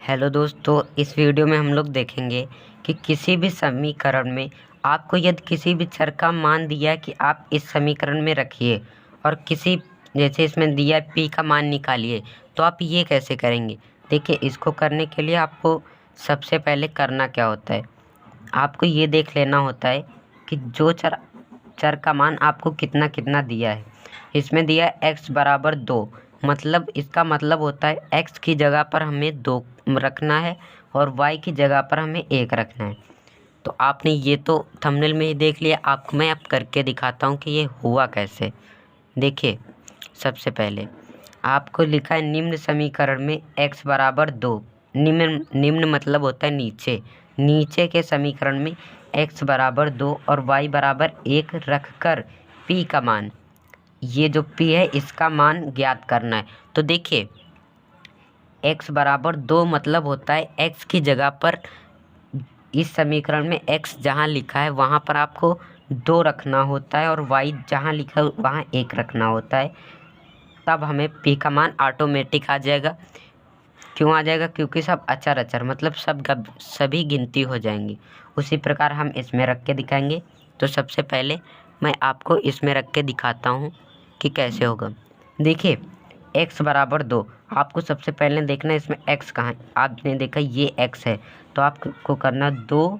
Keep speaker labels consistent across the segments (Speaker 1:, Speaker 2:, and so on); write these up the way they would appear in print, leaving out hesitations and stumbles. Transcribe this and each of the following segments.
Speaker 1: Hello दोस्तों, इस video में हम लोग देखेंगे कि किसी भी समीकरण में आपको यदि किसी भी चर का मान दिया है कि आप इस समीकरण में रखिए और किसी जैसे इसमें दिया है p का मान निकालिए, तो आप ये कैसे करेंगे। देखिए, इसको करने के लिए आपको सबसे पहले करना क्या होता है, आपको ये देख लेना होता है कि जो चर का मान आपको कितना कितना दिया है। इसमें दिया है x बराबर 2, मतलब इसका मतलब होता है x की जगह पर हमें 2 रखना है और y की जगह पर हमें 1 रखना है। तो आपने ये तो थंबनेल में ही देख लिया, आपको मैं अब करके दिखाता हूँ कि ये हुआ कैसे। देखिए, सबसे पहले आपको लिखा है निम्न समीकरण में x बराबर 2। निम्न मतलब होता है नीचे, नीचे के समीकरण में x बराबर 2 और y बराबर 1 रख कर p का मान, ये जो p है इसका मान ज्ञात करना है। तो देखिए, x बराबर 2 मतलब होता है x की जगह पर इस समीकरण में x जहाँ लिखा है वहाँ पर आपको 2 रखना होता है और y जहाँ लिखा है वहाँ 1 रखना होता है। तब हमें p का मान ऑटोमेटिक आ जाएगा। क्यों आ जाएगा? क्योंकि सब अचर मतलब सभी गिनती हो जाएंगी। उसी प्रकार हम इसमें रख के दिखाएंगे। तो सबसे पहले मैं आपको इसमें रख के दिखाता हूँ कि कैसे होगा। देखिए, x बराबर 2, आपको सबसे पहले देखना है इसमें x कहाँ है। आपने देखा ये x है, तो आपको करना 2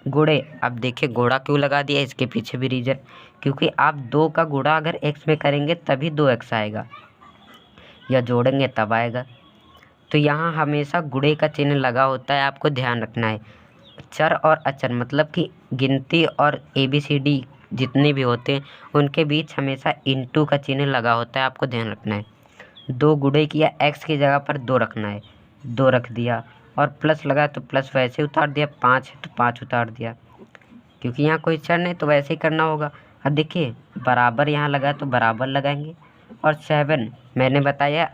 Speaker 1: गुणे। अब देखिए, गुणा क्यों लगा दिया, इसके पीछे भी रीज़न, क्योंकि आप 2 का गुणा अगर x में करेंगे तभी 2x आएगा, या जोड़ेंगे तब आएगा। तो यहाँ हमेशा गुणे का चिन्ह लगा होता है, आपको ध्यान रखना है। चर और अचर मतलब कि गिनती और ABCD जितने भी होते हैं उनके बीच हमेशा इंटू का चिन्ह लगा होता है, आपको ध्यान रखना है। 2 गुणे किया, x की जगह पर 2 रखना है, 2 रख दिया और प्लस लगा तो प्लस वैसे उतार दिया, 5 है तो 5 उतार दिया, क्योंकि यहाँ कोई चर नहीं तो वैसे ही करना होगा। अब देखिए, बराबर यहाँ लगा तो बराबर लगाएंगे। और 7 मैंने बताया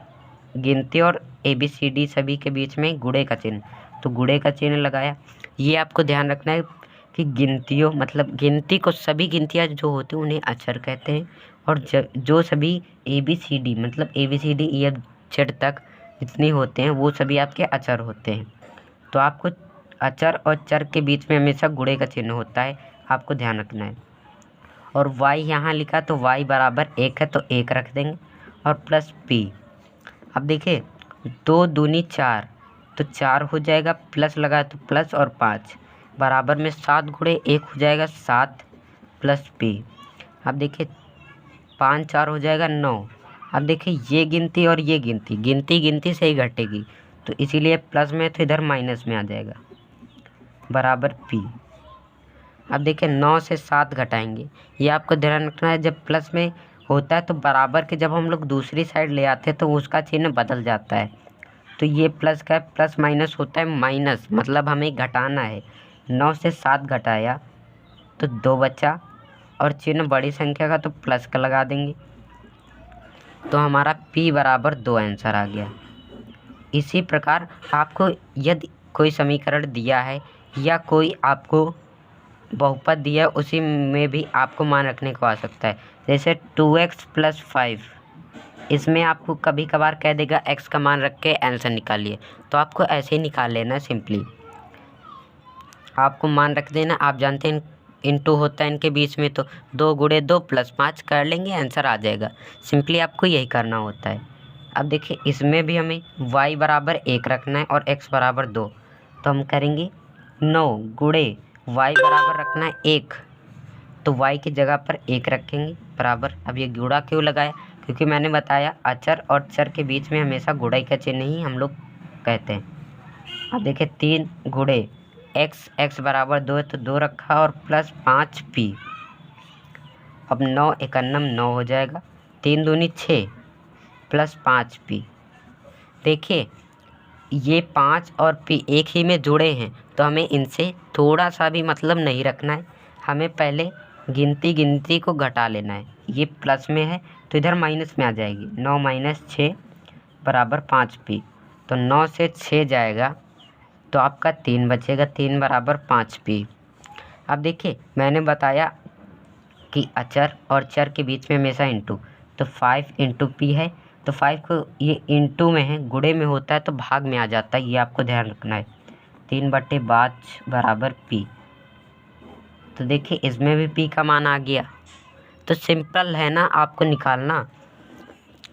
Speaker 1: गिनती और ABCD सभी के बीच में गुणे का चिन्ह, तो गुणे का चिन्ह लगाया। ये आपको ध्यान रखना है कि गिनतियों मतलब गिनती को, सभी गिनतियाँ जो होती हैं उन्हें अचर कहते हैं, और जो सभी ABCD मतलब ABCD EF Z तक जितनी होते हैं वो सभी आपके अचर होते हैं। तो आपको अचर और चर के बीच में हमेशा गुणे का चिन्ह होता है, आपको ध्यान रखना है। और y यहाँ लिखा तो y बराबर 1 है तो 1 रख देंगे और प्लस p। अब देखिए, 2 दूनी 4 तो 4 हो जाएगा, प्लस लगा तो प्लस और 5 बराबर में 7 गुणे 1 हो जाएगा 7 प्लस p। अब देखिए, 5 4 हो जाएगा 9। अब देखिए, ये गिनती और ये गिनती से ही घटेगी, तो इसीलिए प्लस में तो इधर माइनस में आ जाएगा बराबर p। अब देखिए, 9 से 7 घटाएंगे, ये आपको ध्यान रखना है। जब प्लस में होता है तो बराबर के जब हम लोग दूसरी साइड ले आते हैं तो उसका चिन्ह बदल जाता है। तो ये प्लस का प्लस माइनस होता है माइनस, मतलब हमें घटाना है। 9 से 7 घटाया तो 2 बचा, और चिन्ह बड़ी संख्या का तो प्लस का लगा देंगे, तो हमारा p बराबर 2 आंसर आ गया। इसी प्रकार आपको यदि कोई समीकरण दिया है या कोई आपको बहुपद दिया है, उसी में भी आपको मान रखने को आ सकता है। जैसे 2x + 5, इसमें आपको कभी कभार कह देगा x का मान रख के आंसर निकालिए, तो आपको ऐसे ही निकाल लेना है। सिंपली आपको मान रख देना, आप जानते हैं इंटू होता है इनके बीच में, तो 2 गुणे 2 + 5 कर लेंगे, आंसर आ जाएगा। सिंपली आपको यही करना होता है। अब देखिए, इसमें भी हमें y बराबर 1 रखना है और x बराबर 2, तो हम करेंगे 9 गुणे y बराबर रखना है 1, तो y की जगह पर 1 रखेंगे बराबर। अब ये गुणा क्यों लगाया, क्योंकि मैंने बताया अचर और चर के बीच में हमेशा गुणाई का चिन्ह ही हम लोग कहते हैं। अब देखिए, 3 गुणे x बराबर 2 है तो 2 रखा और प्लस 5p। अब 9 91 9 हो जाएगा, 3 दूनी 6 प्लस 5p। देखिए, ये 5 और p एक ही में जुड़े हैं, तो हमें इनसे थोड़ा सा भी मतलब नहीं रखना है। हमें पहले गिनती को घटा लेना है। ये प्लस में है तो इधर माइनस में आ जाएगी, 9 - 6 बराबर 5p, तो 9 से 6 जाएगा तो आपका 3 बचेगा, 3 बराबर 5p। अब देखिए, मैंने बताया कि अचर और चर के बीच में हमेशा इंटू, तो 5 × p है तो 5 को ये इंटू में है, गुणे में होता है तो भाग में आ जाता है, ये आपको ध्यान रखना है। 3/5 बराबर p। तो देखिए इसमें भी p का मान आ गया। तो सिंपल है ना आपको निकालना।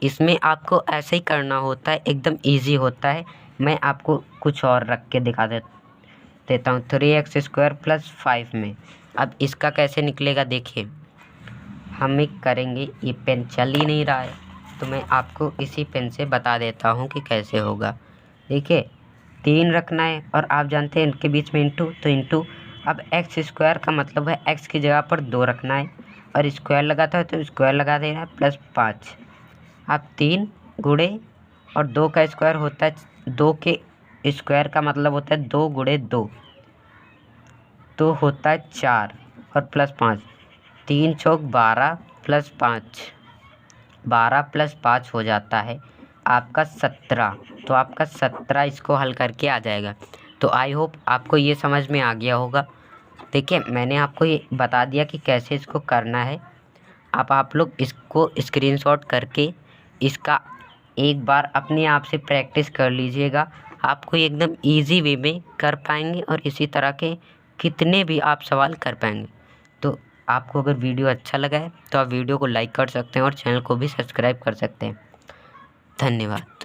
Speaker 1: इसमें आपको ऐसे ही करना होता है, एकदम इजी होता है। मैं आपको कुछ और रख के दिखा देता हूँ। 3x² + 5 में अब इसका कैसे निकलेगा देखिए। हम एक करेंगे, ये पेन चल ही नहीं रहा है तो मैं आपको इसी पेन से बता देता हूँ कि कैसे होगा। देखिए 3 रखना है और आप जानते हैं इनके बीच में इंटू, तो इंटू। अब x² का मतलब है x की जगह पर 2 रखना है और स्क्वायर लगाता है तो स्क्वायर लगा देना है +5। अब 3 गुणे और 2 का स्क्वायर होता है, 2 के स्क्वायर का मतलब होता है 2 गुणे 2 तो होता है 4 और +5। 3 चौक 12 +5, 12 + 5 हो जाता है आपका 17। तो आपका 17 इसको हल करके आ जाएगा। तो आई होप आपको ये समझ में आ गया होगा। देखिए मैंने आपको ये बता दिया कि कैसे इसको करना है। अब आप लोग इसको स्क्रीनशॉट करके इसका एक बार अपने आप से प्रैक्टिस कर लीजिएगा। आपको एकदम इजी वे में कर पाएंगे और इसी तरह के कितने भी आप सवाल कर पाएंगे। तो आपको अगर वीडियो अच्छा लगा है तो आप वीडियो को लाइक कर सकते हैं और चैनल को भी सब्सक्राइब कर सकते हैं। धन्यवाद।